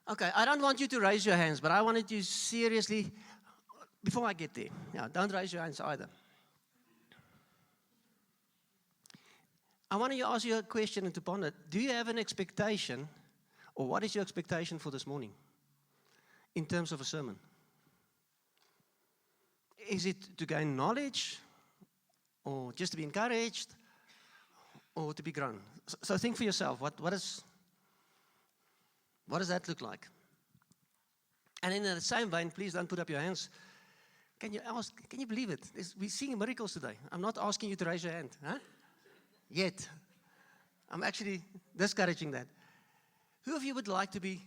Okay, I don't want you to raise your hands, but I wanted you seriously, before I get there, don't raise your hands either. I want to ask you a question and to ponder. Do you have an expectation, or what is your expectation for this morning in terms of a sermon? Is it to gain knowledge, or just to be encouraged, or to be grown? So think for yourself, what does that look like? And in the same vein, please don't put up your hands. Can you believe it? We're seeing miracles today. I'm not asking you to raise your hand, huh? Yet. I'm actually discouraging that. Who of you would like to be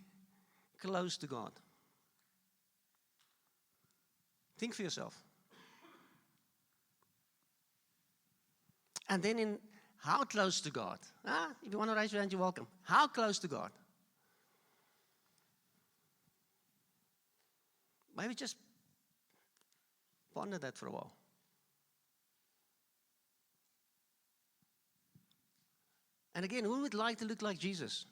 close to God? Think for yourself. And then in how close to God? If you want to raise your hand, you're welcome. How close to God? Maybe just ponder that for a while. And again, who would like to look like Jesus?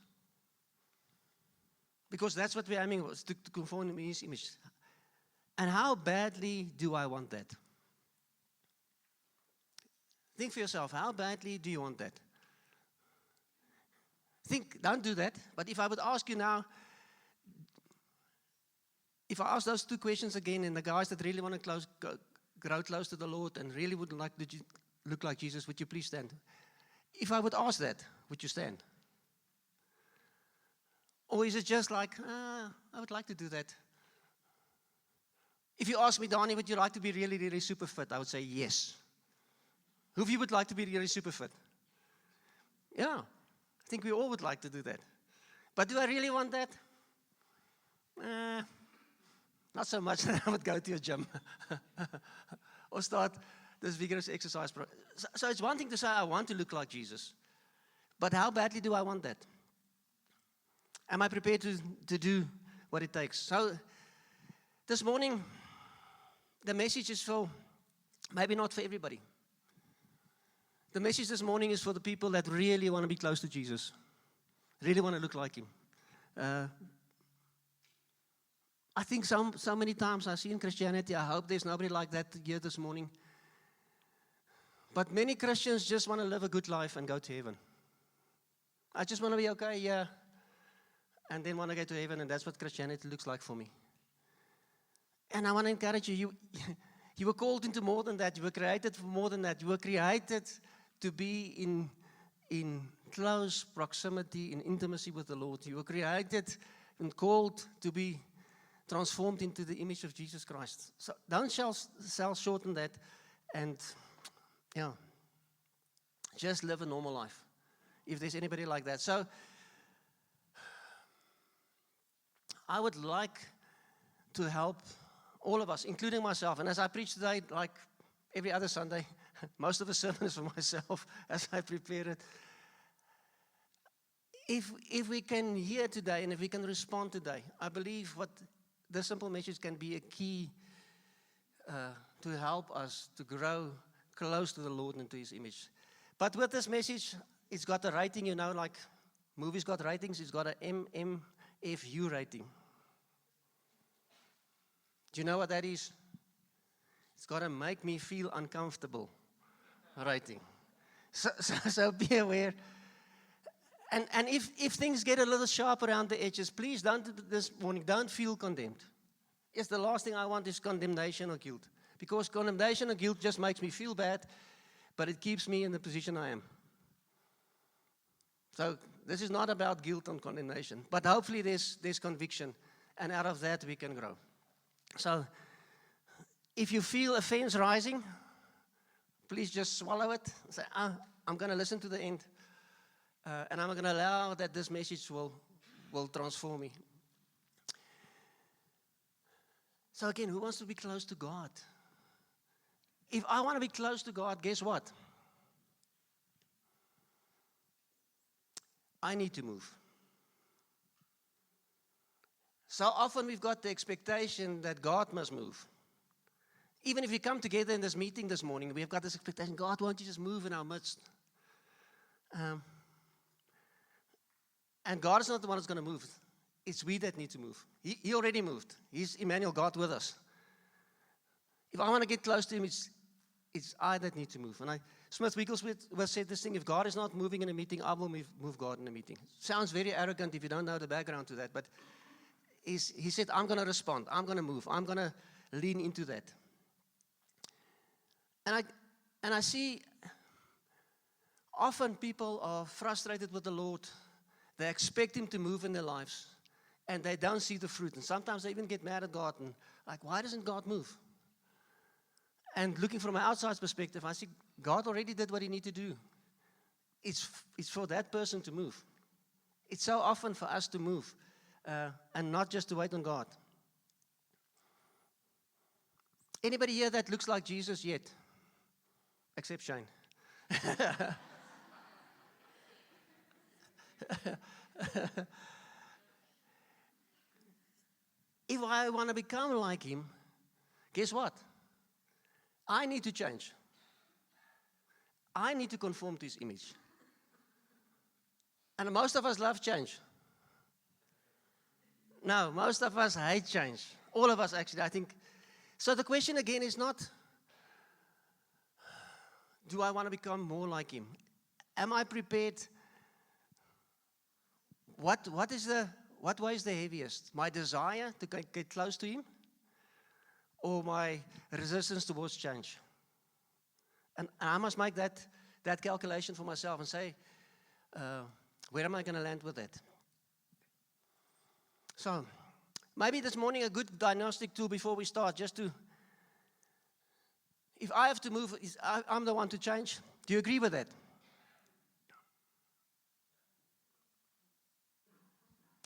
Because that's what we're aiming for, to conform to His image. And how badly do I want that? Think for yourself, how badly do you want that? Don't do that. But if I would ask you now, if I ask those two questions again, and the guys that really want to grow close to the Lord and really would like to look like Jesus, would you please stand? If I would ask that, would you stand? Or is it just like, I would like to do that? If you ask me, Donnie, would you like to be really, really super fit? I would say yes. Who of you would like to be really super fit? Yeah, I think we all would like to do that. But do I really want that? Not so much that I would go to a gym or start this vigorous exercise. So it's one thing to say, I want to look like Jesus. But how badly do I want that? Am I prepared to do what it takes? So this morning, the message is maybe not for everybody. The message this morning is for the people that really want to be close to Jesus, really want to look like Him. I think so many times I see in Christianity, I hope there's nobody like that here this morning. But many Christians just want to live a good life and go to heaven. I just want to be okay, yeah, and then want to go to heaven, and that's what Christianity looks like for me. And I want to encourage you, you were called into more than that. You were created for more than that. You were created to be in close proximity, in intimacy with the Lord. You were created and called to be transformed into the image of Jesus Christ. So don't sell short on that, and just live a normal life. If there's anybody like that. So I would like to help all of us, including myself. And as I preach today, like every other Sunday, most of the sermon is for myself as I prepare it. If we can hear today and if we can respond today, I believe what the simple message can be a key to help us to grow close to the Lord and to His image. But with this message, it's got a rating, like movies got ratings, it's got an MMFU rating. Do you know what that is? It's got to make me feel uncomfortable rating. So be aware. And if things get a little sharp around the edges, please this morning, don't feel condemned. Yes, the last thing I want is condemnation or guilt. Because condemnation or guilt just makes me feel bad, but it keeps me in the position I am. So this is not about guilt and condemnation, but hopefully there's conviction, and out of that we can grow. So if you feel offense rising, please just swallow it. Say, I'm going to listen to the end, and I'm going to allow that this message will transform me. So again, who wants to be close to God? If I want to be close to God, guess what? I need to move. So often we've got the expectation that God must move. Even if we come together in this meeting this morning, we've got this expectation, God, won't you just move in our midst? And God is not the one who's going to move. It's we that need to move. He already moved. He's Emmanuel, God with us. If I want to get close to him, it's I that need to move. And Smith Wigglesworth said this thing, if God is not moving in a meeting, I will move God in a meeting. Sounds very arrogant if you don't know the background to that, but he said, I'm going to respond. I'm going to move. I'm going to lean into that. And I see often people are frustrated with the Lord. They expect him to move in their lives, and they don't see the fruit. And sometimes they even get mad at God and like, why doesn't God move? And looking from an outside perspective, I see God already did what he needed to do. It's for that person to move. It's so often for us to move and not just to wait on God. Anybody here that looks like Jesus yet? Except Shane. If I want to become like him, guess what? I need to change. I need to conform to his image. And most of us love change. No, most of us hate change. All of us actually, I think. So the question again is not, do I want to become more like him? Am I prepared? What weighs the heaviest? My desire to get close to him? Or my resistance towards change? And I must make that calculation for myself and say, where am I going to land with that? So, maybe this morning a good diagnostic tool before we start, just to, if I have to move, I'm the one to change. Do you agree with that?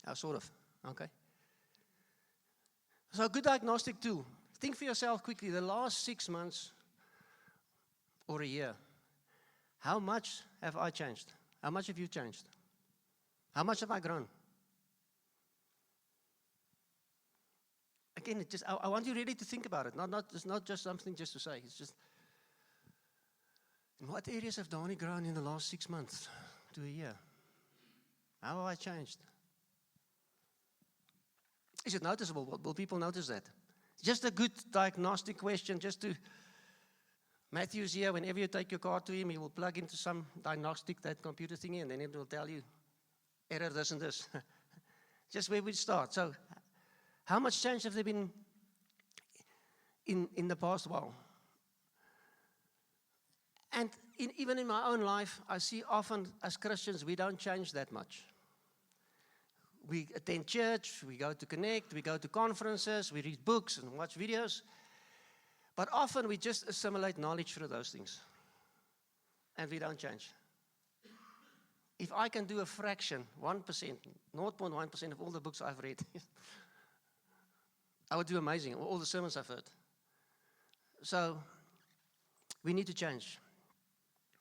Oh, sort of. Okay. So a good diagnostic tool. Think for yourself quickly, the last 6 months or a year, how much have I changed? How much have you changed? How much have I grown? Again, I want you really to think about it. It's not just something just to say. It's just, in what areas have Donnie grown in the last 6 months to a year? How have I changed? Is it noticeable? Will people notice that? Just a good diagnostic question, just to, Matthew's here, whenever you take your car to him, he will plug into some diagnostic, that computer thingy, and then it will tell you, error this and this. Just where we start. So, how much change have there been in the past while? And even in my own life, I see often as Christians, we don't change that much. We attend church, we go to Connect, we go to conferences, we read books and watch videos. But often we just assimilate knowledge through those things. And we don't change. If I can do a fraction, 1%, 0.1% of all the books I've read, I would do amazing, all the sermons I've heard. So, we need to change.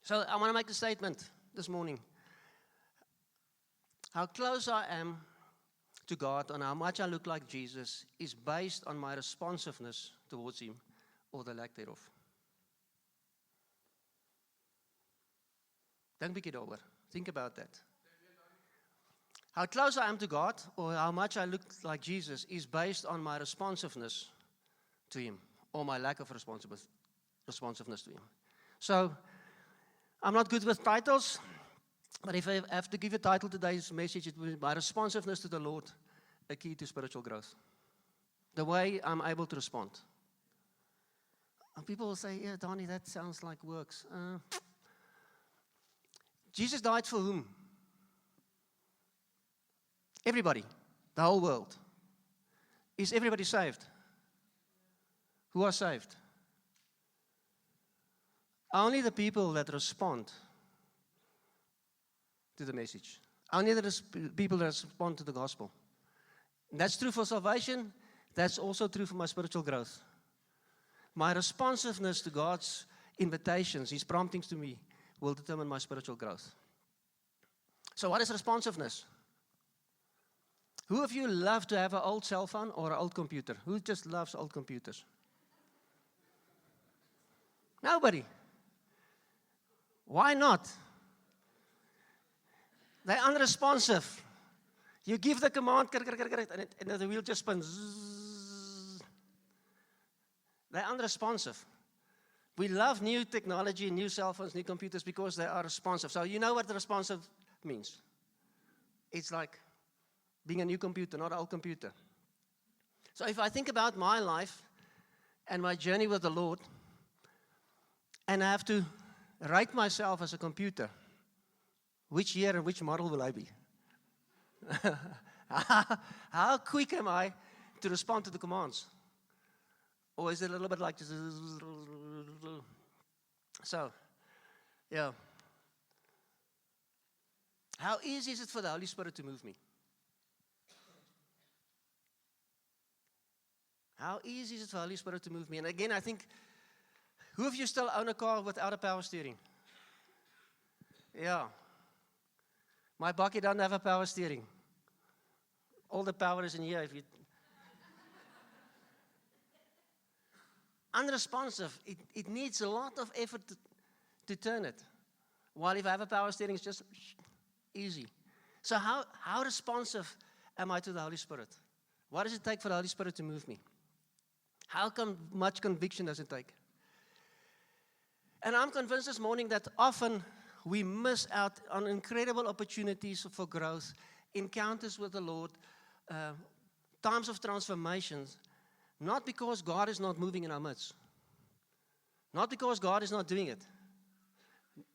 So, I want to make a statement this morning. How close I am to God and how much I look like Jesus is based on my responsiveness towards him or the lack thereof. Don't pick it over. Think about that. How close I am to God or how much I look like Jesus is based on my responsiveness to him or my lack of responsiveness to him. So, I'm not good with titles. But if I have to give a title to today's message, it will be my responsiveness to the Lord, a key to spiritual growth. The way I'm able to respond. And people will say, yeah, Donnie, that sounds like works. Jesus died for whom? Everybody, the whole world. Is everybody saved? Who are saved? Only the people that respond to the message. Only the people that respond to the gospel. And that's true for salvation. That's also true for my spiritual growth. My responsiveness to God's invitations, his promptings to me, will determine my spiritual growth. So what is responsiveness? Who of you love to have an old cell phone or an old computer? Who just loves old computers? Nobody. Why not? They're unresponsive. You give the command, and the wheel just spins. Zzz. They're unresponsive. We love new technology, new cell phones, new computers because they are responsive. So you know what responsive means. It's like being a new computer, not an old computer. So if I think about my life and my journey with the Lord, and I have to rate myself as a computer, which year and which model will I be? How quick am I to respond to the commands? Or is it a little bit like just... So, yeah. How easy is it for the Holy Spirit to move me? How easy is it for the Holy Spirit to move me? And again, I think, who of you still own a car without a power steering? Yeah. My bakkie doesn't have a power steering. All the power is in here. If you unresponsive, it needs a lot of effort to turn it. While if I have a power steering, it's just easy. So how responsive am I to the Holy Spirit? What does it take for the Holy Spirit to move me? How much conviction does it take? And I'm convinced this morning that often we miss out on incredible opportunities for growth, encounters with the Lord, times of transformations, not because God is not moving in our midst, not because God is not doing it,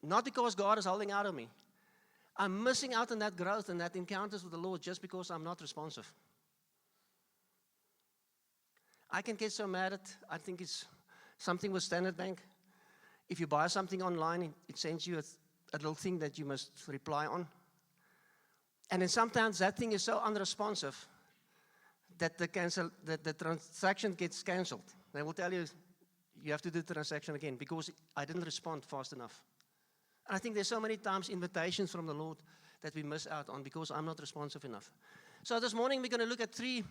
not because God is holding out on me. I'm missing out on that growth and that encounters with the Lord just because I'm not responsive. I can get so mad at, I think it's something with Standard Bank. If you buy something online, it sends you a little thing that you must reply on. And then sometimes that thing is so unresponsive that the transaction gets cancelled. They will tell you, you have to do the transaction again because I didn't respond fast enough. And I think there's so many times invitations from the Lord that we miss out on because I'm not responsive enough. So this morning we're going to look at 3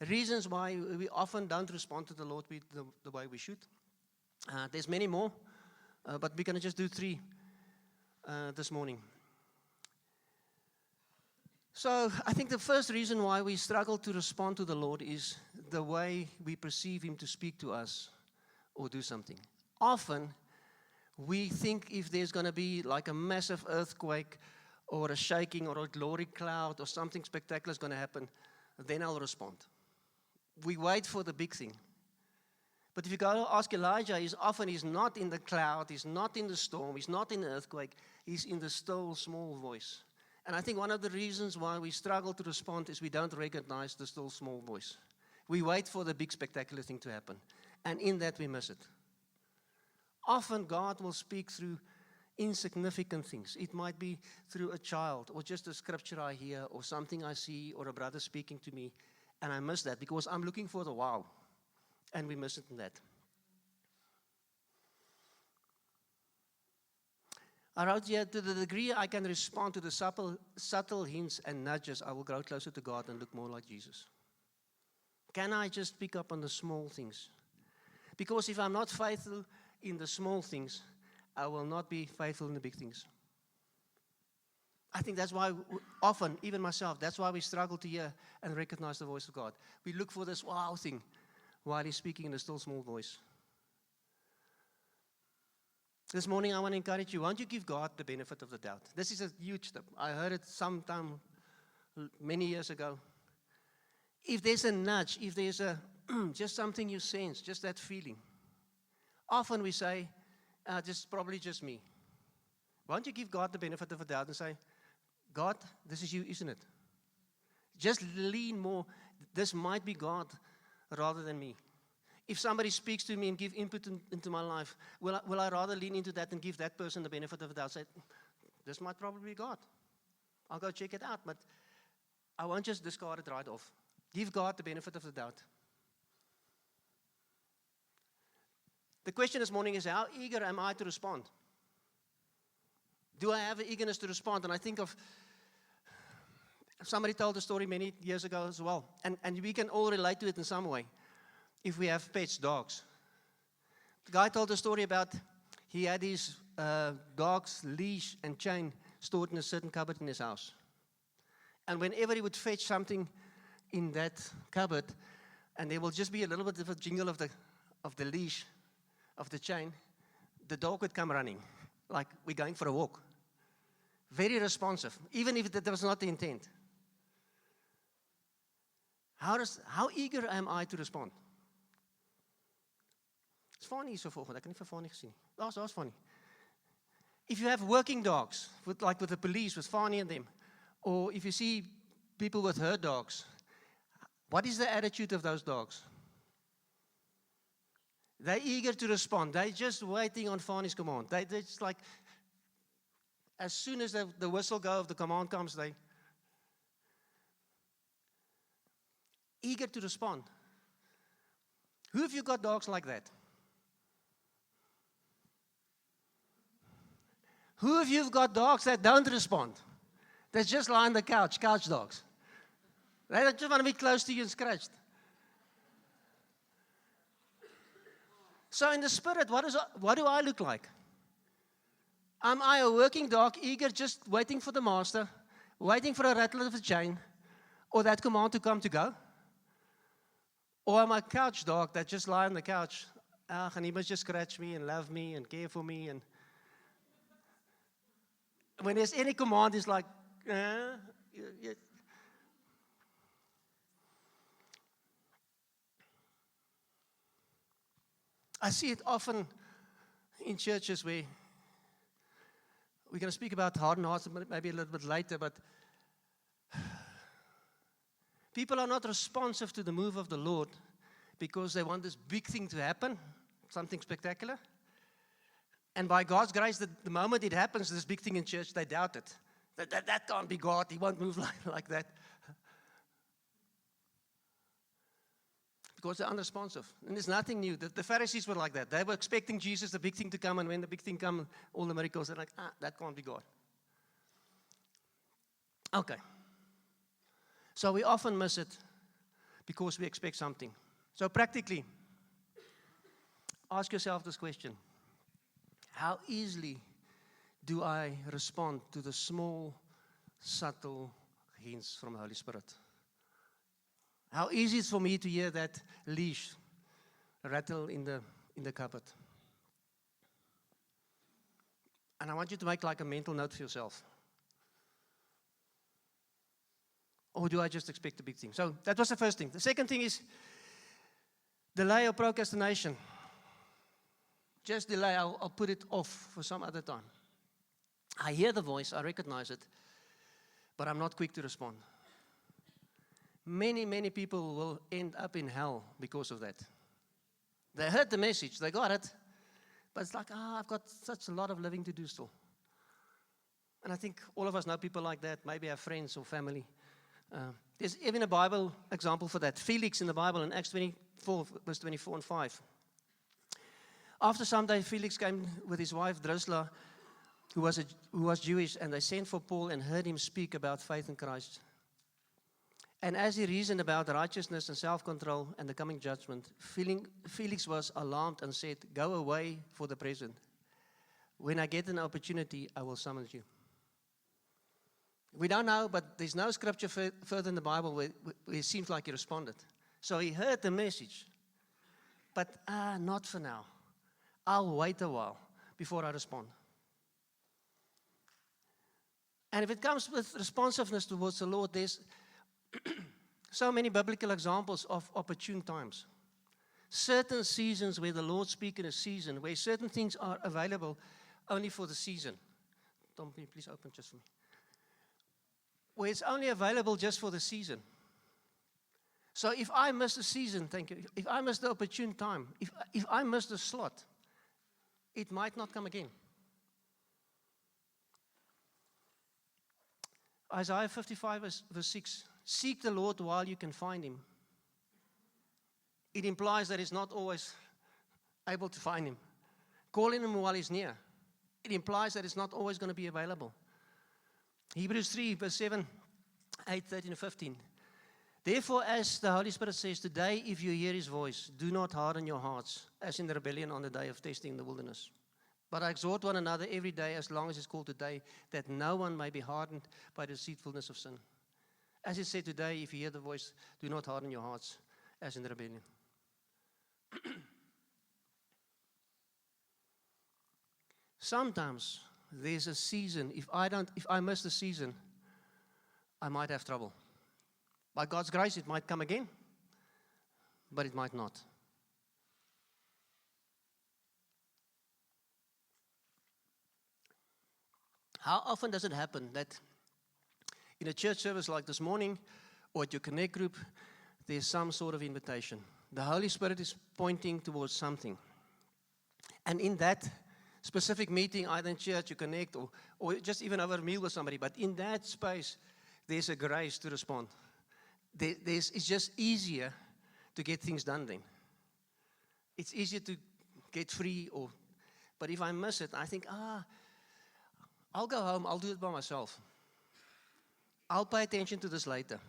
reasons why we often don't respond to the Lord the way we should. There's many more, but we're going to just do 3 this morning. So I think the first reason why we struggle to respond to the Lord is the way we perceive Him to speak to us or do something. Often we think if there's going to be like a massive earthquake or a shaking or a glory cloud or something spectacular is going to happen, then I'll respond. We wait for the big thing. But if you go to ask Elijah, he's not in the cloud, he's not in the storm, he's not in the earthquake, he's in the still small voice. And I think one of the reasons why we struggle to respond is we don't recognize the still small voice. We wait for the big spectacular thing to happen. And in that we miss it. Often God will speak through insignificant things. It might be through a child or just a scripture I hear or something I see or a brother speaking to me. And I miss that because I'm looking for the wow. And we miss it in that. I wrote here, to the degree I can respond to the subtle hints and nudges, I will grow closer to God and look more like Jesus. Can I just pick up on the small things? Because if I'm not faithful in the small things, I will not be faithful in the big things. I think that's why often, even myself, that's why we struggle to hear and recognize the voice of God. We look for this wow thing while He's speaking in a still small voice. This morning I want to encourage you, won't you give God the benefit of the doubt? This is a huge step. I heard it sometime many years ago. If there's a nudge, if there's a just something you sense, just that feeling, often we say, just probably just me. Won't you give God the benefit of the doubt and say, God, this is you, isn't it? Just lean more. This might be God rather than me. If somebody speaks to me and give input into my life, will I rather lean into that and give that person the benefit of the doubt? Say, this might probably be God. I'll go check it out, but I won't just discard it right off. Give God the benefit of the doubt. The question this morning is, how eager am I to respond? Do I have an eagerness to respond? And I think of, somebody told a story many years ago as well, and we can all relate to it in some way. If we have pets, dogs. The guy told a story about he had his dog's leash and chain stored in a certain cupboard in his house. And whenever he would fetch something in that cupboard, and there will just be a little bit of a jingle of the leash, of the chain, the dog would come running, like we're going for a walk. Very responsive, even if that was not the intent. How eager am I to respond? Is Fani hier so volgende? Ek het nie vir Fani gesien. Daar's Fani. If you have working dogs, like with the police, with Fani and them, or if you see people with herd dogs, what is the attitude of those dogs? They're eager to respond. They're just waiting on Fani's command. They're just like, as soon as the whistle go of the command comes, they eager to respond. Who have you got dogs like that? Who of you have got dogs that don't respond? That just lie on the couch dogs. They just want to be close to you and scratched. So in the spirit, what do I look like? Am I a working dog, eager, just waiting for the master, waiting for a rattle of the chain, or that command to come to go? Or am I a couch dog that just lie on the couch, and he must just scratch me and love me and care for me, and when there's any command, it's like, I see it often in churches where we're going to speak about hardened hearts maybe a little bit later, but people are not responsive to the move of the Lord because they want this big thing to happen, something spectacular. And by God's grace, the moment it happens, this big thing in church, they doubt it. That can't be God. He won't move like that. Because they're unresponsive. And there's nothing new. The Pharisees were like that. They were expecting Jesus, the big thing to come, and when the big thing comes, all the miracles, they're like, that can't be God. Okay. So we often miss it because we expect something. So practically, ask yourself this question. How easily do I respond to the small, subtle hints from the Holy Spirit? How easy is it for me to hear that leash rattle in the cupboard? And I want you to make like a mental note for yourself. Or do I just expect a big thing? So that was the first thing. The second thing is delay or procrastination. Just delay, I'll put it off for some other time. I hear the voice, I recognize it, but I'm not quick to respond. Many, many people will end up in hell because of that. They heard the message, they got it, but it's like, I've got such a lot of living to do still. And I think all of us know people like that, maybe our friends or family. There's even a Bible example for that. Felix in the Bible in Acts 24, verse 24 and 5. After some day, Felix came with his wife Drusilla, who was Jewish, and they sent for Paul and heard him speak about faith in Christ. And as he reasoned about righteousness and self-control and the coming judgment, Felix was alarmed and said, "Go away for the present. When I get an opportunity, I will summon you." We don't know, but there's no scripture further in the Bible where it seems like he responded. So he heard the message, but not for now. I'll wait a while before I respond. And if it comes with responsiveness towards the Lord, there's so many biblical examples of opportune times. Certain seasons where the Lord speaks in a season, where certain things are available only for the season. Tom, please open just for me. Where it's only available just for the season. So if I miss the season, thank you, if I miss the opportune time, if I miss the slot, it might not come again. Isaiah 55 verse 6, seek the Lord while you can find him. It implies that he's not always able to find him. Calling him while he's near. It implies that it's not always going to be available. Hebrews 3 verse 7, 8, 13 and 15. Therefore, as the Holy Spirit says, today if you hear his voice, do not harden your hearts, as in the rebellion on the day of testing in the wilderness. But I exhort one another every day, as long as it's called today, that no one may be hardened by the deceitfulness of sin. As it said today, if you hear the voice, do not harden your hearts as in rebellion. Sometimes there's a season. If I miss the season, I might have trouble. By God's grace, it might come again, but it might not. How often does it happen that in a church service like this morning or at your Connect group, there's some sort of invitation? The Holy Spirit is pointing towards something. And in that specific meeting, either in church, you Connect, or just even over a meal with somebody, but in that space, there's a grace to respond. It's just easier to get things done then. It's easier to get free, but if I miss it, I think, I'll go home, I'll do it by myself. I'll pay attention to this later.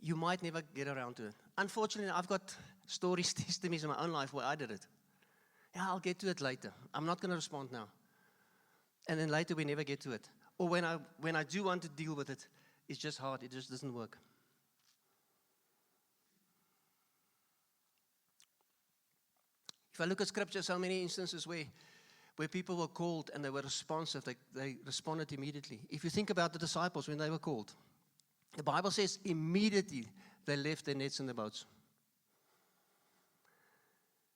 You might never get around to it. Unfortunately, I've got stories, testimonies in my own life where I did it. Yeah, I'll get to it later. I'm not going to respond now. And then later we never get to it. Or when I do want to deal with it, it's just hard. It just doesn't work. If I look at Scripture, so many instances where people were called and they were responsive, they responded immediately. If you think about the disciples when they were called, the Bible says immediately they left their nets and their boats.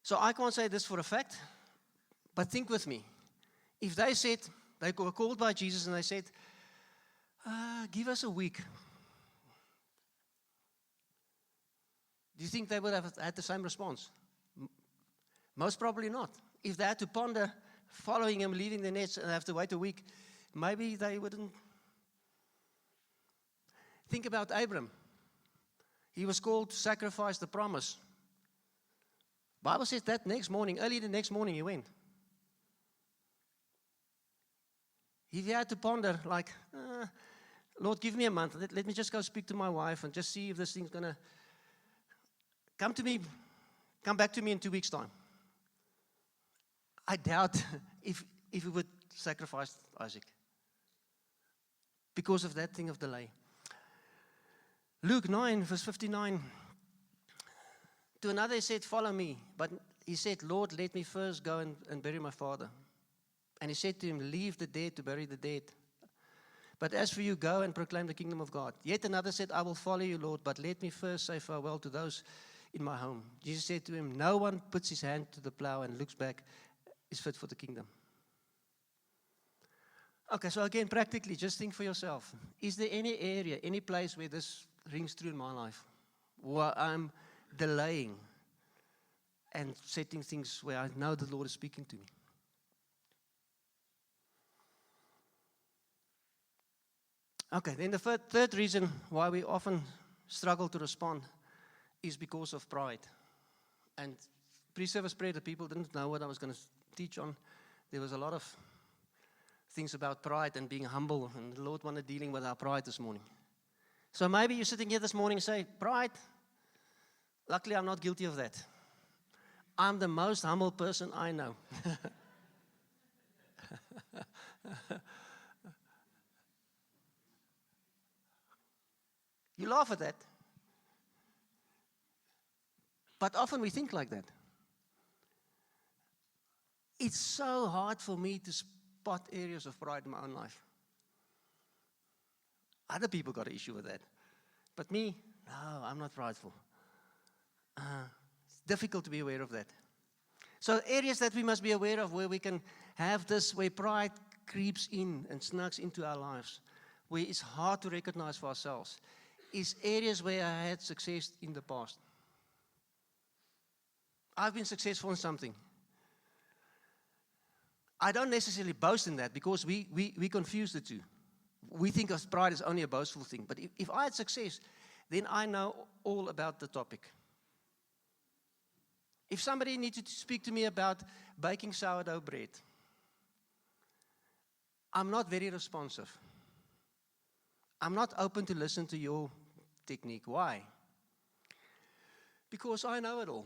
So I can't say this for a fact, but think with me. If they said, they were called by Jesus and they said, give us a week. Do you think they would have had the same response? Most probably not. If they had to ponder following him, leaving the nets, and have to wait a week, maybe they wouldn't. Think about Abram. He was called to sacrifice the promise. Bible says that next morning, early the next morning, he went. If he had to ponder, like, Lord, give me a month. Let me just go speak to my wife and just see if this thing's going to come back to me in 2 weeks' time. I doubt if he would sacrifice Isaac because of that thing of delay. Luke 9, verse 59. To another he said, follow me. But he said, Lord, let me first go and bury my father. And he said to him, leave the dead to bury the dead. But as for you, go and proclaim the kingdom of God. Yet another said, I will follow you, Lord, but let me first say farewell to those in my home. Jesus said to him, no one puts his hand to the plow and looks back is fit for the kingdom. Okay, so again, practically, just think for yourself. Is there any area, any place where this rings true in my life? Where I'm delaying and setting things where I know the Lord is speaking to me? Okay, then the third reason why we often struggle to respond is because of pride. And pre-service prayer, the people didn't know what I was going to teach on. There was a lot of things about pride and being humble, and the Lord wanted dealing with our pride this morning. So maybe you're sitting here this morning and say, pride, luckily I'm not guilty of that. I'm the most humble person I know. You laugh at that. But often we think like that. It's so hard for me to spot areas of pride in my own life. Other people got an issue with that. But me, no, I'm not prideful. It's difficult to be aware of that. So areas that we must be aware of where we can have this, where pride creeps in and snugs into our lives, where it's hard to recognize for ourselves, is areas where I had success in the past. I've been successful in something. I don't necessarily boast in that because we confuse the two. We think of pride as only a boastful thing. But if I had success, then I know all about the topic. If somebody needed to speak to me about baking sourdough bread, I'm not very responsive. I'm not open to listen to your technique. Why? Because I know it all.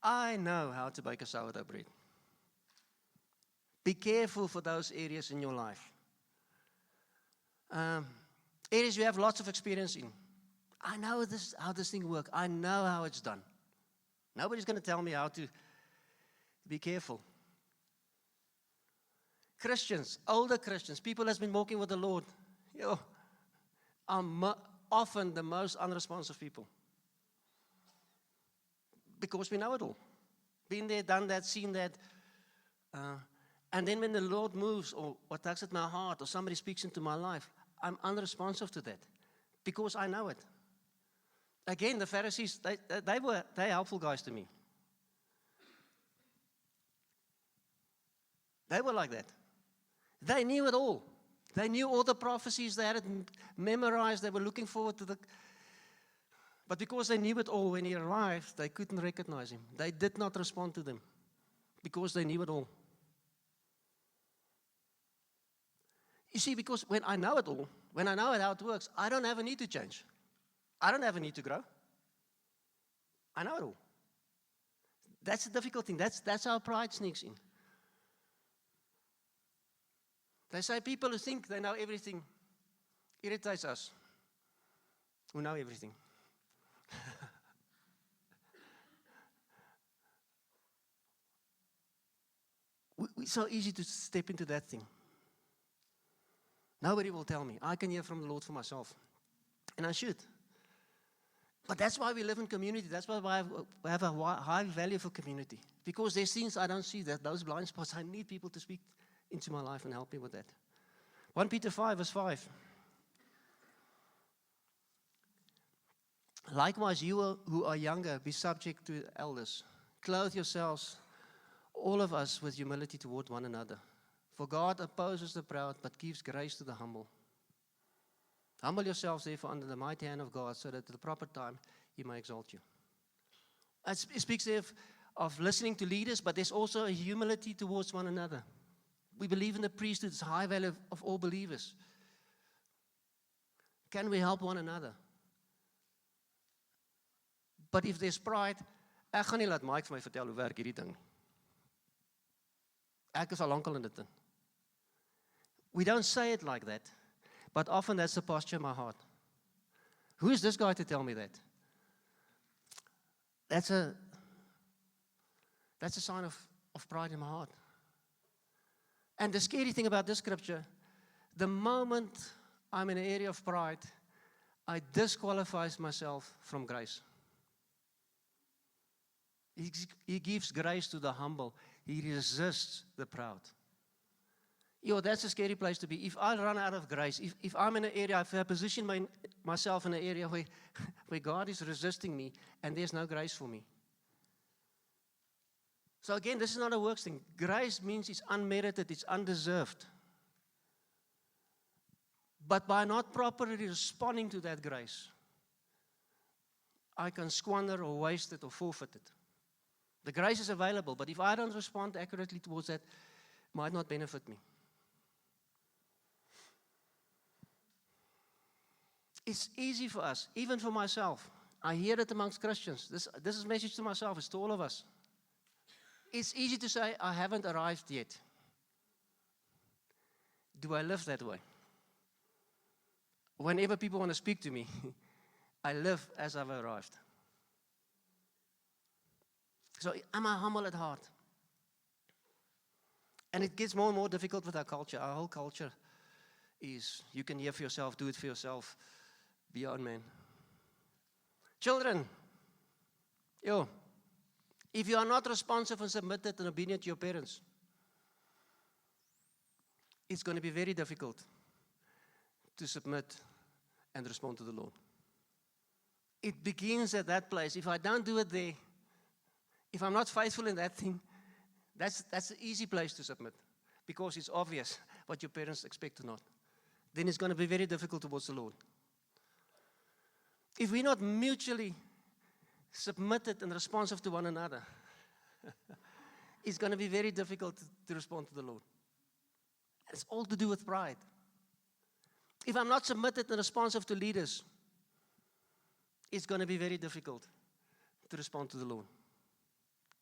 I know how to bake a sourdough bread. Be careful for those areas in your life. Areas you have lots of experience in. I know how this thing works. I know how it's done. Nobody's going to tell me how to be careful. Christians, older Christians, people that's been walking with the Lord, are often the most unresponsive people. Because we know it all. Been there, done that, seen that. And then when the Lord moves or tugs at my heart or somebody speaks into my life, I'm unresponsive to that because I know it. Again, the Pharisees, they're helpful guys to me. They were like that. They knew it all. They knew all the prophecies. They had it memorized. They were looking forward to But because they knew it all, when he arrived, they couldn't recognize him. They did not respond to them because they knew it all. You see, because when I know it all, when I know how it works, I don't have a need to change. I don't have a need to grow. I know it all. That's the difficult thing. That's how pride sneaks in. They say people who think they know everything irritates us who know everything. It's so easy to step into that thing. Nobody will tell me. I can hear from the Lord for myself. And I should. But that's why we live in community. That's why we have a high value for community. Because there's things I don't see, those blind spots. I need people to speak into my life and help me with that. 1 Peter 5, verse 5. Likewise, you who are younger, be subject to elders. Clothe yourselves, all of us, with humility toward one another. For God opposes the proud, but gives grace to the humble. Humble yourselves, therefore, under the mighty hand of God, so that at the proper time He may exalt you. It speaks there of listening to leaders, but there's also a humility towards one another. We believe in the priesthood, it's high value of all believers. Can we help one another? But if there's pride, ek gaan nie laat Mike vir my vertel hoe werk hierdie ding. Ek is al lankal in dit in. We don't say it like that, but often that's the posture of my heart. Who is this guy to tell me that? That's a sign of pride in my heart. And the scary thing about this scripture, the moment I'm in an area of pride, I disqualify myself from grace. He gives grace to the humble. He resists the proud. That's a scary place to be. If I run out of grace, if I'm in an area, if I position myself in an area where God is resisting me and there's no grace for me. So again, this is not a works thing. Grace means it's unmerited, it's undeserved. But by not properly responding to that grace, I can squander or waste it or forfeit it. The grace is available, but if I don't respond accurately towards that, it might not benefit me. It's easy for us, even for myself. I hear it amongst Christians. This is a message to myself, it's to all of us. It's easy to say, I haven't arrived yet. Do I live that way? Whenever people want to speak to me, I live as I've arrived. So am I humble at heart? And it gets more and more difficult with our culture. Our whole culture is, you can hear for yourself, do it for yourself, be your own man. Children, if you are not responsive and submitted and obedient to your parents, it's going to be very difficult to submit and respond to the Lord. It begins at that place. If I don't do it there, if I'm not faithful in that thing, that's an easy place to submit because it's obvious what your parents expect or not. Then it's going to be very difficult towards the Lord. If we're not mutually submitted and responsive to one another, it's going to be very difficult to respond to the Lord. It's all to do with pride. If I'm not submitted and responsive to leaders, it's going to be very difficult to respond to the Lord.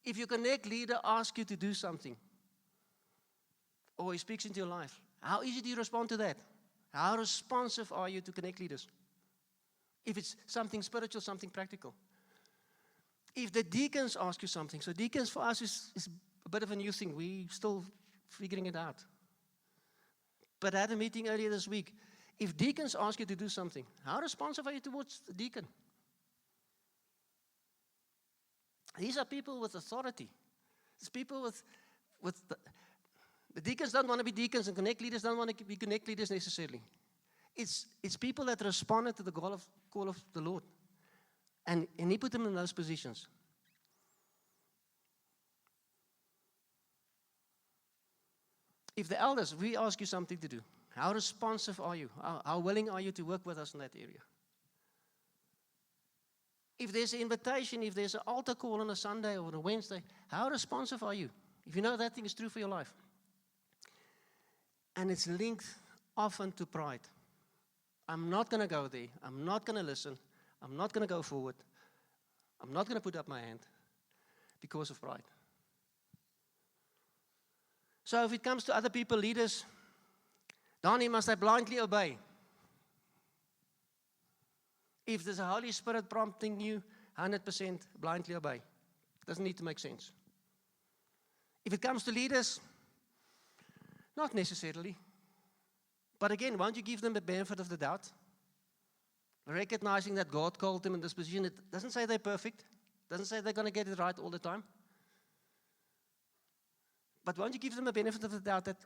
If your connect leader asks you to do something, or he speaks into your life, how easy do you respond to that? How responsive are you to connect leaders? If it's something spiritual, something practical. If the deacons ask you something, so deacons for us is a bit of a new thing. We're still figuring it out. But I had a meeting earlier this week. If deacons ask you to do something, how responsive are you towards the deacon? These are people with authority. It's people with the deacons don't want to be deacons, and connect leaders don't want to be connect leaders necessarily. It's people that responded to the call of the Lord. And He put them in those positions. If the elders, we ask you something to do, how responsive are you? How willing are you to work with us in that area? If there's an invitation, if there's an altar call on a Sunday or a Wednesday, how responsive are you? If you know that thing is true for your life. And it's linked often to pride. I'm not going to go there. I'm not going to listen. I'm not going to go forward. I'm not going to put up my hand because of pride. So if it comes to other people, leaders, Donnie, must I blindly obey? If there's a Holy Spirit prompting you, 100% blindly obey. Doesn't need to make sense. If it comes to leaders, not necessarily. But again, won't you give them the benefit of the doubt? Recognizing that God called them in this position. It doesn't say they're perfect. It doesn't say they're going to get it right all the time. But won't you give them a benefit of the doubt that,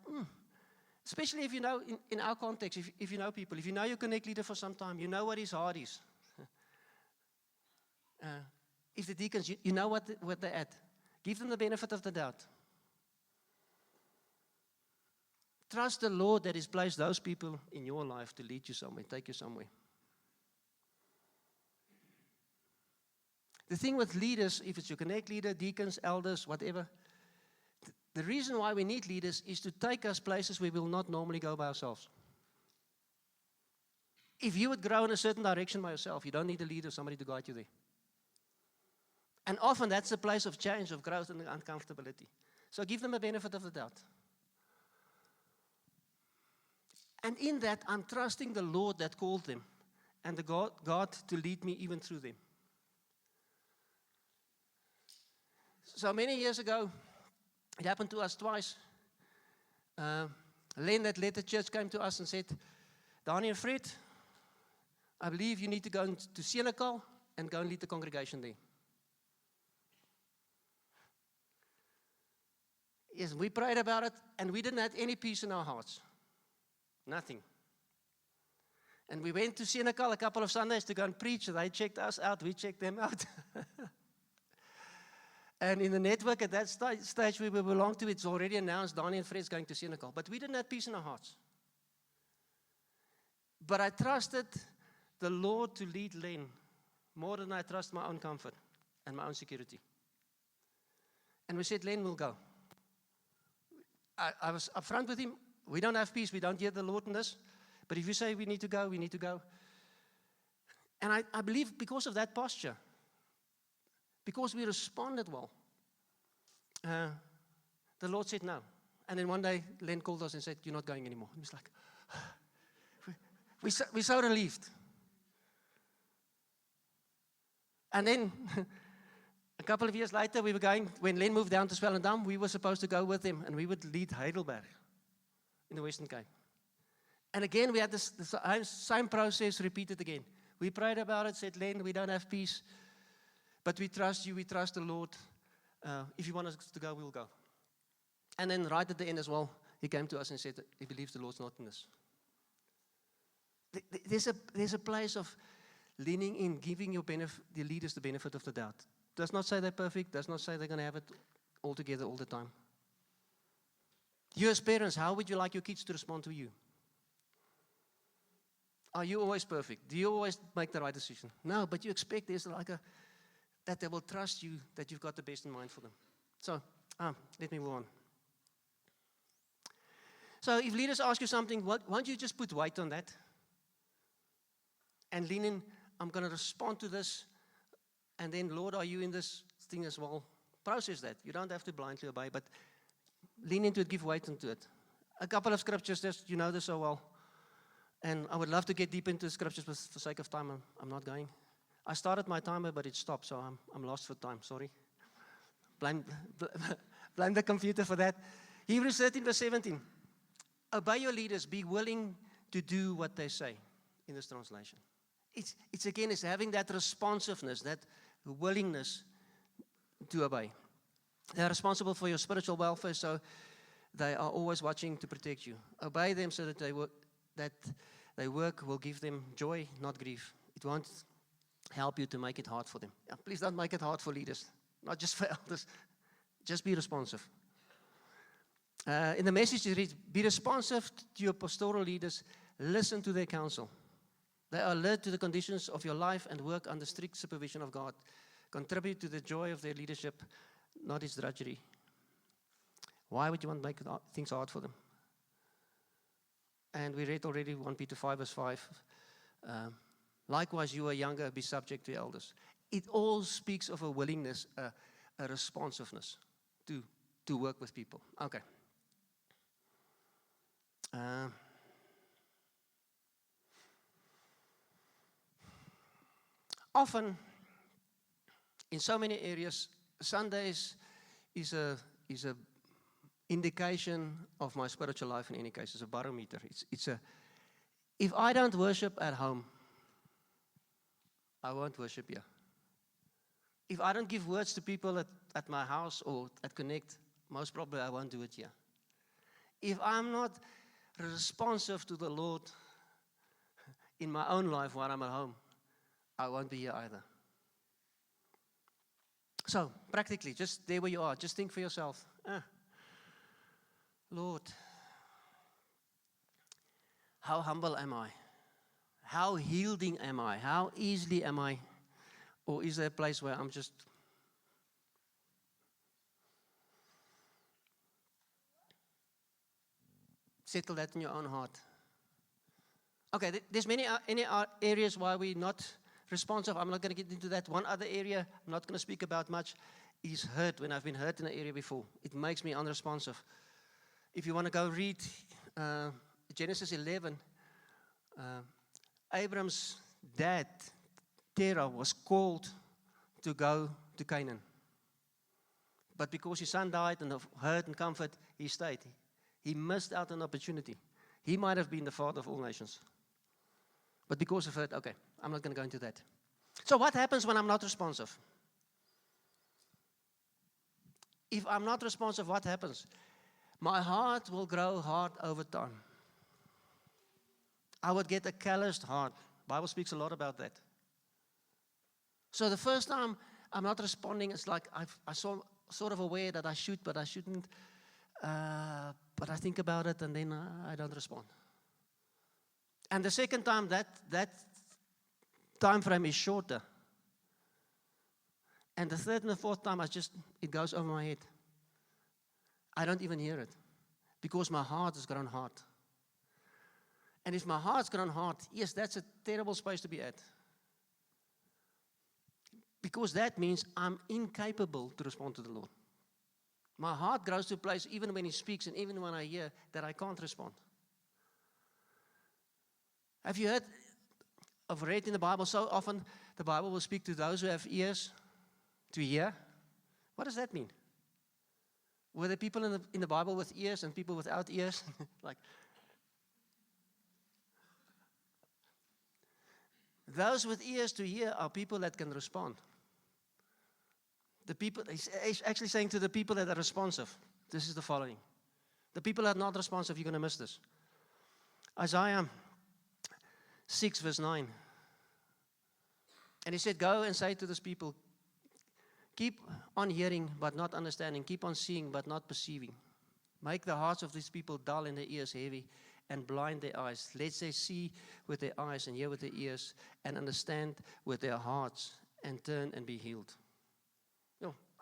especially if you know, in our context, if you know people, if you know your connect leader for some time, you know what his heart is. If the deacons, you know what they're at. Give them the benefit of the doubt. Trust the Lord that He's placed those people in your life to lead you somewhere, take you somewhere. The thing with leaders, if it's your connect leader, deacons, elders, whatever, the reason why we need leaders is to take us places we will not normally go by ourselves. If you would grow in a certain direction by yourself, you don't need a leader, somebody to guide you there. And often that's a place of change, of growth and uncomfortability. So give them a benefit of the doubt. And in that, I'm trusting the Lord that called them and the God to lead me even through them. So many years ago, it happened to us twice. Len that led the church came to us and said, Donnie and Fred, I believe you need to go to Senekal and go and lead the congregation there. Yes, we prayed about it, and we didn't have any peace in our hearts. Nothing. And we went to Senekal a couple of Sundays to go and preach. They checked us out, we checked them out. And in the network at that stage we belong to, it's already announced Donnie and Fred's going to Senekal. But we didn't have peace in our hearts. But I trusted the Lord to lead Len more than I trust my own comfort and my own security. And we said, Len will go. I was upfront with him. We don't have peace. We don't hear the Lord in this. But if you say we need to go, we need to go. And I believe because of that posture, because we responded well, the Lord said no. And then one day, Len called us and said, you're not going anymore. He was like, we're so relieved. And then, a couple of years later, we were going, when Len moved down to Swellendam, we were supposed to go with him, and we would lead Heidelberg in the Western Cape. And again, we had the same process repeated again. We prayed about it, said, Len, we don't have peace, but we trust you, we trust the Lord. If you want us to go, we'll go. And then right at the end as well, he came to us and said he believes the Lord's not in this. There's a place of leaning in, giving the leaders the benefit of the doubt. Does not say they're perfect, does not say they're going to have it all together all the time. You as parents, how would you like your kids to respond to you? Are you always perfect? Do you always make the right decision? No, but you expect there's like that they will trust you, that you've got the best in mind for them. So, let me move on. So if leaders ask you something, won't you just put weight on that? And lean in, I'm going to respond to this. And then, Lord, are you in this thing as well? Process that. You don't have to blindly obey, but lean into it, give weight into it. A couple of scriptures, you know this so well. And I would love to get deep into scriptures, but for sake of time, I'm not going. I started my timer, but it stopped, so I'm lost for time. Sorry. Blame the computer for that. Hebrews 13, verse 17. Obey your leaders. Be willing to do what they say, in this translation. It's having that responsiveness, that willingness to obey. They are responsible for your spiritual welfare, so they are always watching to protect you. Obey them so that their work will give them joy, not grief. It won't help you to make it hard for them. Yeah, please don't make it hard for leaders, not just for elders. Just be responsive. In the message it reads, be responsive to your pastoral leaders. Listen to their counsel. They are alert to the conditions of your life and work under strict supervision of God. Contribute to the joy of their leadership, not its drudgery. Why would you want to make things hard for them? And we read already 1 Peter 5, verse 5. Likewise, you are younger, be subject to elders. It all speaks of a willingness, a responsiveness to work with people. Okay. Often, in so many areas, Sundays is a indication of my spiritual life. In any case, it's a barometer. If I don't worship at home, I won't worship here. If I don't give words to people at my house or at Connect, most probably I won't do it here. If I'm not responsive to the Lord in my own life while I'm at home, I won't be here either. So, practically, just there where you are, just think for yourself. Lord, how humble am I? How yielding am I? How easily am I? Or is there a place where I'm just... Settle that in your own heart. Okay, there's many areas why we're not responsive. I'm not going to get into that. One other area I'm not going to speak about much is hurt. When I've been hurt in an area before, it makes me unresponsive. If you want to go read Genesis 11, Abram's dad, Terah, was called to go to Canaan. But because his son died and of hurt and comfort, he stayed. He missed out an opportunity. He might have been the father of all nations. But because of hurt, okay, I'm not going to go into that. So what happens when I'm not responsive? If I'm not responsive, what happens? My heart will grow hard over time. I would get a calloused heart. The Bible speaks a lot about that. So the first time I'm not responding, it's like I'm sort of aware that I should, but I shouldn't. But I think about it and then I don't respond. And the second time, that time frame is shorter. And the third and the fourth time, it goes over my head. I don't even hear it because my heart has grown hard. And if my heart's grown hard, yes, that's a terrible space to be at. Because that means I'm incapable to respond to the Lord. My heart grows to a place, even when He speaks and even when I hear, that I can't respond. Have you heard, I've read in the Bible so often, the Bible will speak to those who have ears to hear. What does that mean? Were there people in the Bible with ears and people without ears? Like, those with ears to hear are people that can respond. The people, he's actually saying to the people that are responsive, this is the following. The people that are not responsive, you're going to miss this. Isaiah 6, verse 9. And he said, go and say to this people, keep on hearing but not understanding. Keep on seeing but not perceiving. Make the hearts of these people dull and their ears heavy and blind their eyes. Let they see with their eyes and hear with their ears and understand with their hearts and turn and be healed.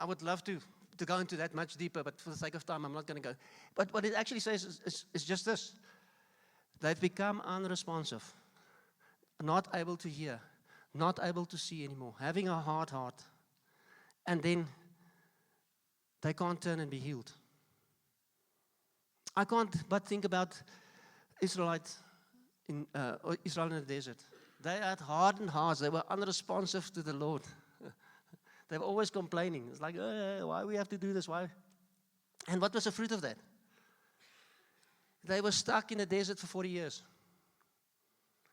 I would love to go into that much deeper, but for the sake of time, I'm not going to go. But what it actually says is just this. They've become unresponsive, not able to hear, not able to see anymore, having a hard heart. And then they can't turn and be healed. I can't but think about Israelites in Israel in the desert. They had hardened hearts. They were unresponsive to the Lord. They were always complaining. It's like, why we have to do this? Why? And what was the fruit of that? They were stuck in the desert for 40 years.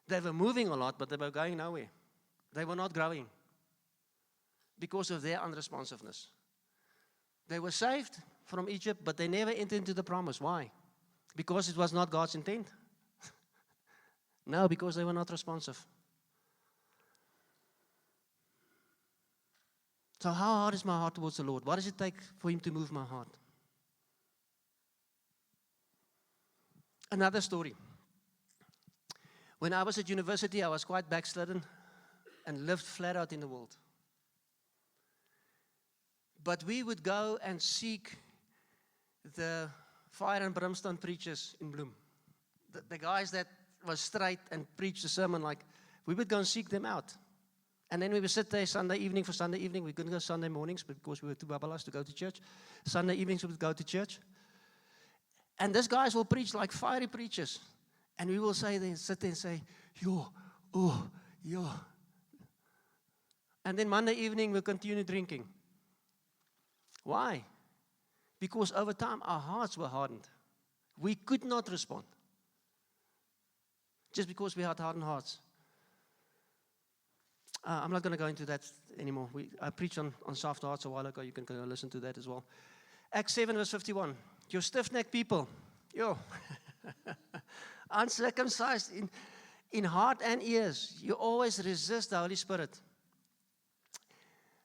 They were moving a lot, but they were going nowhere. They were not growing because of their unresponsiveness. They were saved from Egypt, but they never entered into the promise. Why? Because it was not God's intent. No, because they were not responsive. So how hard is my heart towards the Lord? What does it take for Him to move my heart? Another story. When I was at university, I was quite backslidden and lived flat out in the world. But we would go and seek the fire and brimstone preachers in Bloem. The guys that were straight and preached the sermon, like, we would go and seek them out. And then we would sit there Sunday evening for Sunday evening. We couldn't go Sunday mornings because we were too babbalas to go to church. Sunday evenings we would go to church. And these guys will preach like fiery preachers. And we will sit there and say, yo. And then Monday evening we'll continue drinking. Why? Because over time our hearts were hardened. We could not respond. Just because we had hardened hearts. I'm not going to go into that anymore. I preached on soft hearts a while ago. You can go listen to that as well. Acts 7 verse 51. You stiff-necked people. Uncircumcised in heart and ears. You always resist the Holy Spirit.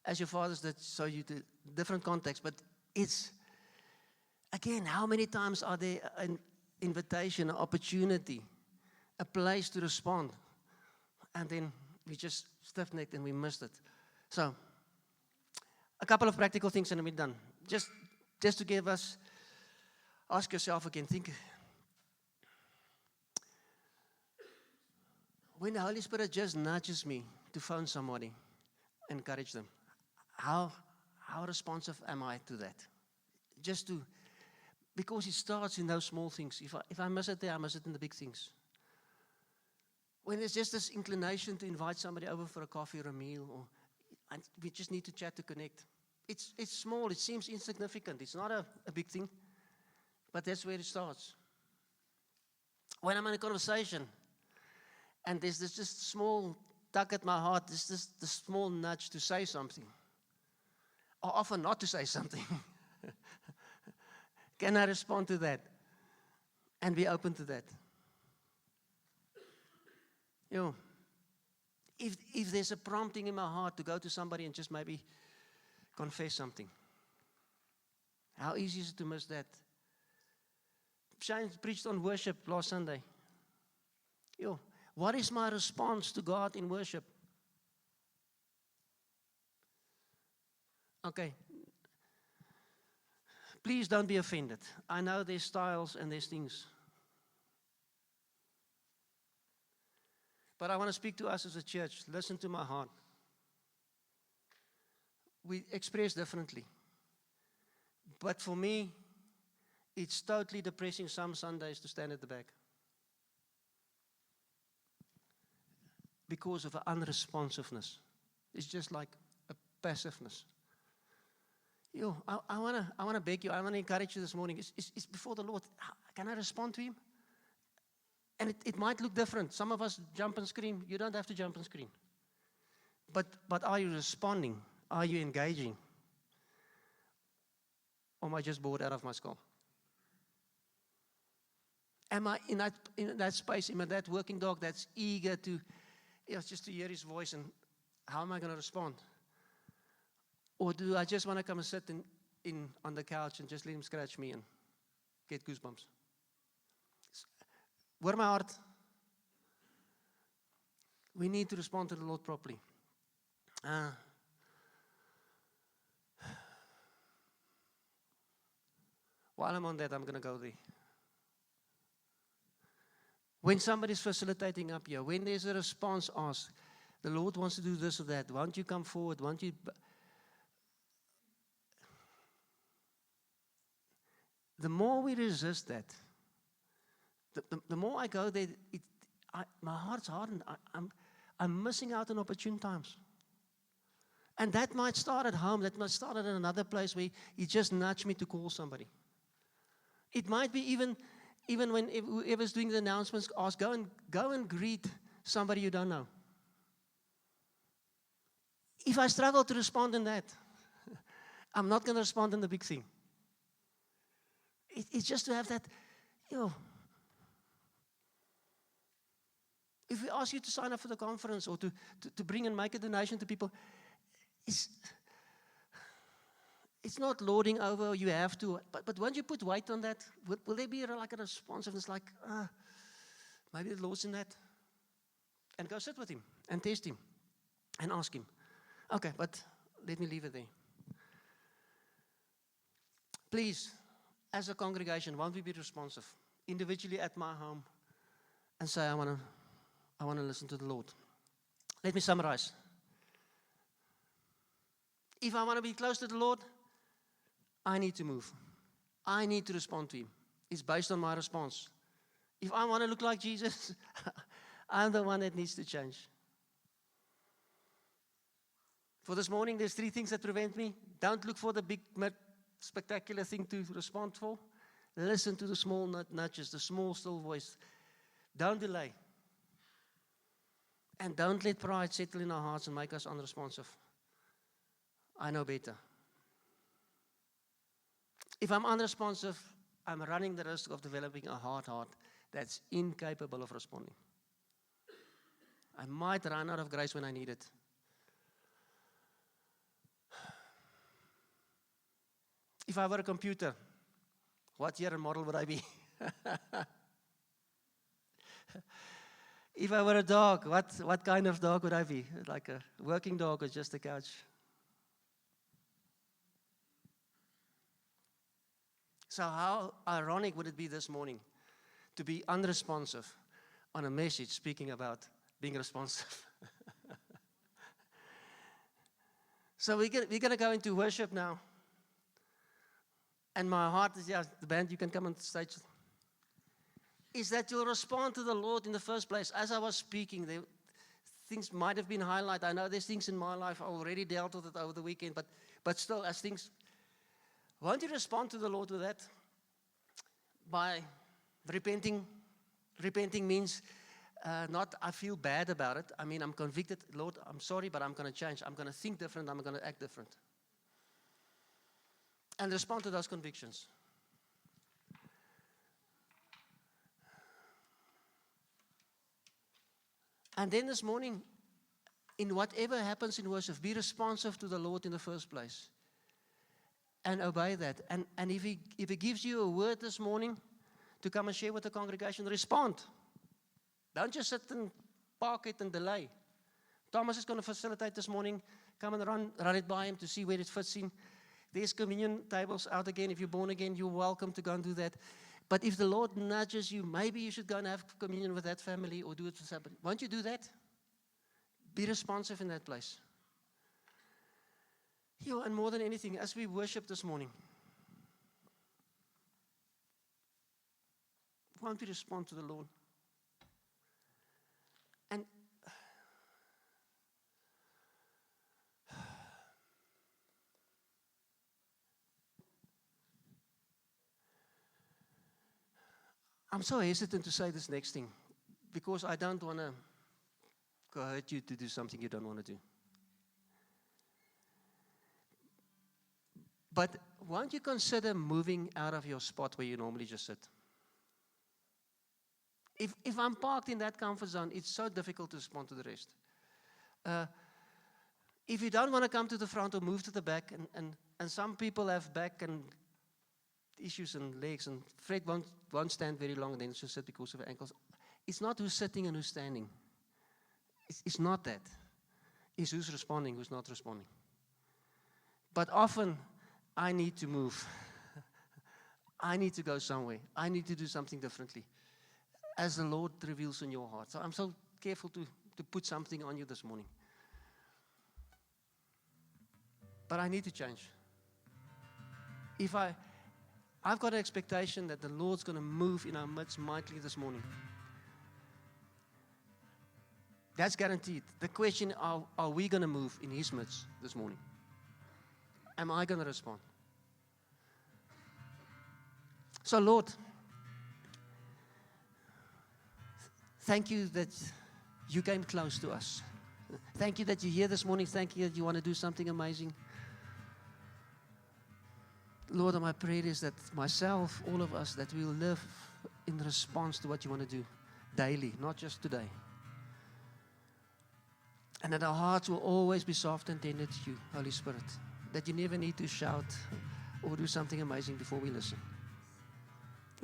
As your fathers did, so you did. Different context. But it's, again, how many times are there an invitation, an opportunity, a place to respond? And then we just stiff-necked and we missed it. So, a couple of practical things and we're done. Just to give us, ask yourself again, think, when the Holy Spirit just nudges me to phone somebody, encourage them, how responsive am I to that? Because it starts in those small things. If I miss it there, I miss it in the big things. When there's just this inclination to invite somebody over for a coffee or a meal, and we just need to chat to connect. It's small, it seems insignificant. It's not a big thing, but that's where it starts. When I'm in a conversation, and there's this just small tug at my heart, there's this small nudge to say something, or often not to say something. Can I respond to that and be open to that? If there's a prompting in my heart to go to somebody and just maybe confess something, how easy is it to miss that? Shane preached on worship last Sunday. What is my response to God in worship? Okay. Please don't be offended. I know there's styles and there's things. But I want to speak to us as a church. Listen to my heart. We express differently. But for me, it's totally depressing some Sundays to stand at the back. Because of unresponsiveness. It's just like a passiveness. I want to beg you, I want to encourage you this morning. It's before the Lord. Can I respond to Him? And it might look different. Some of us jump and scream. You don't have to jump and scream. But are you responding? Are you engaging? Or am I just bored out of my skull? Am I in that space, am I that working dog that's eager to, just to hear His voice, and how am I going to respond? Or do I just want to come and sit on the couch and just let Him scratch me and get goosebumps? Where my heart, we need to respond to the Lord properly. While I'm on that, I'm going to go there. When somebody's facilitating up here, when there's a response asked, the Lord wants to do this or that, won't you come forward? Won't you? The more we resist that, the more I go there, my heart's hardened. I'm missing out on opportune times. And that might start at home. That might start at another place where He just nudged me to call somebody. It might be even when whoever's doing the announcements, ask, go and greet somebody you don't know. If I struggle to respond in that, I'm not going to respond in the big thing. It's just to have that, if we ask you to sign up for the conference or to bring and make a donation to people, it's not lording over, you have to. But once you put weight on that, will there be like a responsiveness, like, maybe the Lord's in that? And go sit with Him and test Him and ask Him. Okay, but let me leave it there. Please, as a congregation, won't we be responsive individually at my home and say, I want to listen to the Lord. Let me summarize. If I want to be close to the Lord, I need to move. I need to respond to Him. It's based on my response. If I want to look like Jesus, I'm the one that needs to change. For this morning, there's 3 things that prevent me. Don't look for the big, spectacular thing to respond for. Listen to the small nudges, the small, still voice. Don't delay. And don't let pride settle in our hearts and make us unresponsive. I know better. If I'm unresponsive, I'm running the risk of developing a hard heart that's incapable of responding. I might run out of grace when I need it. If I were a computer, what year and model would I be? If I were a dog, what kind of dog would I be? Like a working dog or just a couch? So how ironic would it be this morning to be unresponsive on a message speaking about being responsive? So we're going to go into worship now. And my heart is, the band, you can come on stage. Is that you'll respond to the Lord in the first place. As I was speaking, things might have been highlighted. I know there's things in my life, I already dealt with it over the weekend, but still, as things, won't you respond to the Lord with that? By repenting. Repenting means not I feel bad about it. I mean, I'm convicted. Lord, I'm sorry, but I'm going to change. I'm going to think different. I'm going to act different. And respond to those convictions. And then this morning, in whatever happens in worship, be responsive to the Lord in the first place. And obey that. And if He gives you a word this morning to come and share with the congregation, respond. Don't just sit and park it and delay. Thomas is going to facilitate this morning. Come and run it by him to see where it fits in. There's communion tables out again. If you're born again, you're welcome to go and do that. But if the Lord nudges you, maybe you should go and have communion with that family or do it for somebody. Won't you do that? Be responsive in that place. And more than anything, as we worship this morning, won't we respond to the Lord? And I'm so hesitant to say this next thing because I don't want to coerce you to do something you don't want to do. But won't you consider moving out of your spot where you normally just sit? If I'm parked in that comfort zone, it's so difficult to respond to the rest. If you don't want to come to the front or move to the back, and some people have back and issues and legs, and Fred won't stand very long and then just sit because of ankles. It's not who's sitting and who's standing. It's not that. It's who's responding, who's not responding. But often, I need to move. I need to go somewhere. I need to do something differently as the Lord reveals in your heart. So I'm so careful to put something on you this morning. But I need to change. I've got an expectation that the Lord's going to move in our midst mightily this morning. That's guaranteed. The question, are we going to move in His midst this morning? Am I going to respond? So, Lord, thank you that you came close to us. Thank you that you're here this morning. Thank you that you want to do something amazing. Lord, my prayer is that myself, all of us, that we will live in response to what you want to do daily, not just today. And that our hearts will always be soft and tender to you, Holy Spirit. That you never need to shout or do something amazing before we listen.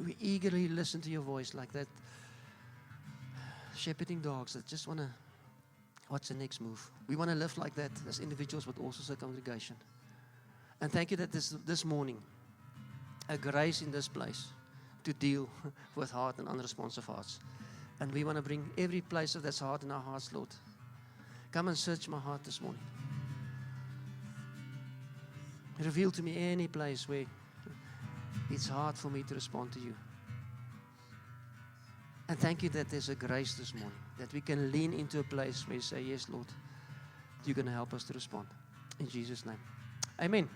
We eagerly listen to your voice like that shepherding dogs that just want to, what's the next move? We want to live like that as individuals, but also as a congregation. And thank you that this morning, a grace in this place to deal with hard and unresponsive hearts. And we want to bring every place of that's hard in our hearts, Lord. Come and search my heart this morning. Reveal to me any place where it's hard for me to respond to you. And thank you that there's a grace this morning, that we can lean into a place where you say, yes, Lord, you're going to help us to respond. In Jesus' name. Amen.